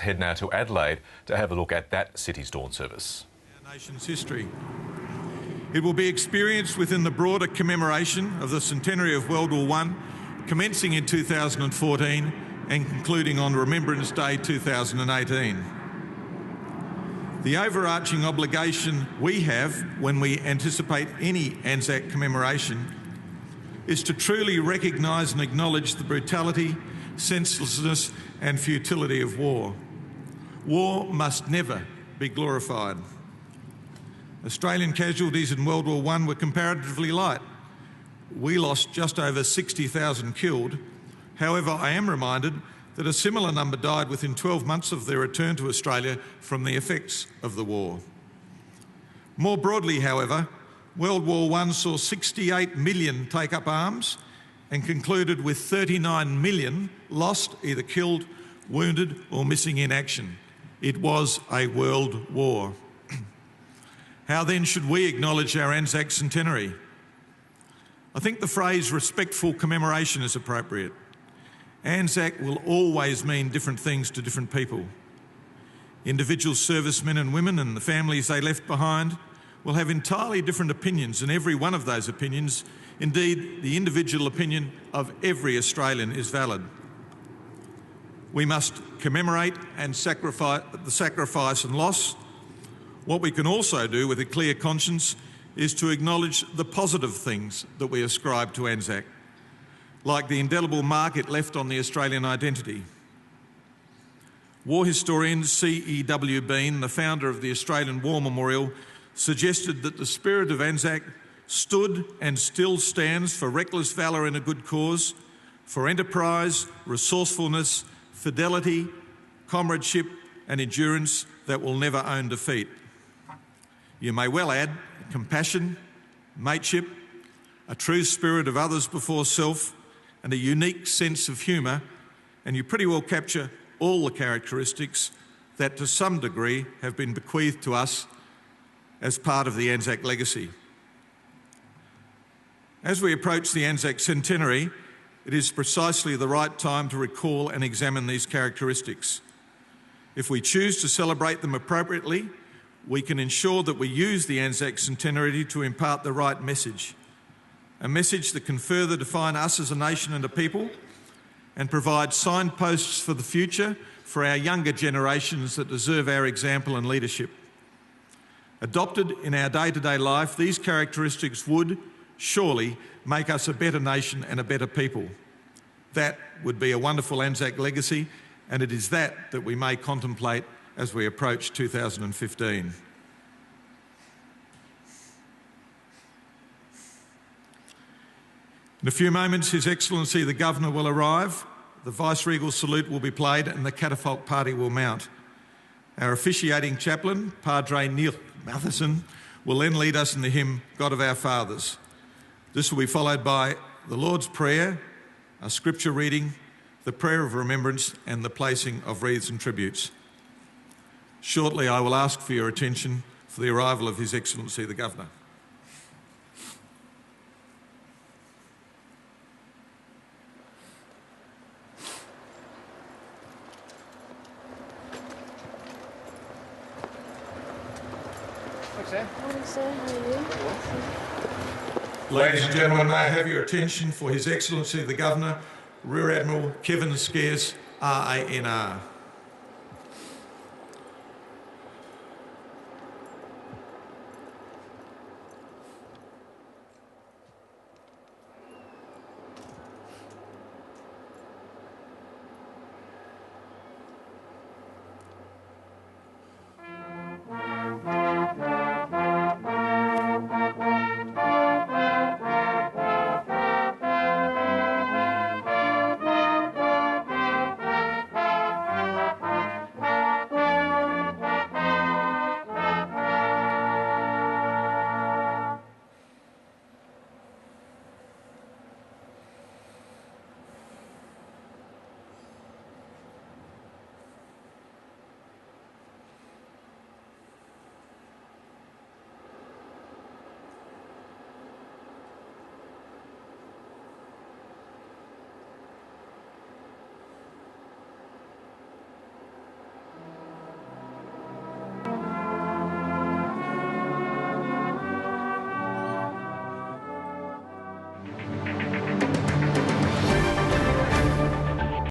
head now to Adelaide to have a look at that city's dawn service. Our nation's history. It will be experienced within the broader commemoration of the centenary of World War I, commencing in 2014 and concluding on Remembrance Day 2018. The overarching obligation we have when we anticipate any Anzac commemoration is to truly recognise and acknowledge the brutality, senselessness and futility of war. War must never be glorified. Australian casualties in World War I were comparatively light. We lost just over 60,000 killed. However, I am reminded that a similar number died within 12 months of their return to Australia from the effects of the war. More broadly, however, World War I saw 68 million take up arms and concluded with 39 million lost, either killed, wounded or missing in action. It was a world war. How then should we acknowledge our Anzac centenary? I think the phrase respectful commemoration is appropriate. Anzac will always mean different things to different people. Individual servicemen and women and the families they left behind will have entirely different opinions, and every one of those opinions, indeed the individual opinion of every Australian, is valid. We must commemorate and sacrifice the sacrifice and loss. What we can also do with a clear conscience is to acknowledge the positive things that we ascribe to Anzac, like the indelible mark it left on the Australian identity. War historian C.E.W. Bean, the founder of the Australian War Memorial, suggested that the spirit of Anzac stood and still stands for reckless valour in a good cause, for enterprise, resourcefulness, fidelity, comradeship and endurance that will never own defeat. You may well add compassion, mateship, a true spirit of others before self and a unique sense of humour, and you pretty well capture all the characteristics that to some degree have been bequeathed to us as part of the Anzac legacy. As we approach the Anzac centenary, it is precisely the right time to recall and examine these characteristics. If we choose to celebrate them appropriately, we can ensure that we use the Anzac centenary to impart the right message, a message that can further define us as a nation and a people and provide signposts for the future for our younger generations that deserve our example and leadership. Adopted in our day-to-day life, these characteristics would surely make us a better nation and a better people. That would be a wonderful Anzac legacy, and it is that we may contemplate as we approach 2015. In a few moments, His Excellency the Governor will arrive, the Vice-Regal salute will be played and the catafalque party will mount. Our officiating chaplain, Padre Neil Matheson, will then lead us in the hymn, God of Our Fathers. This will be followed by the Lord's Prayer, a scripture reading, the prayer of remembrance and the placing of wreaths and tributes. Shortly I will ask for your attention for the arrival of His Excellency the Governor. Morning, sir. How are you? Ladies and gentlemen, may I have your attention for His Excellency the Governor, Rear Admiral Kevin Scarce, RANR.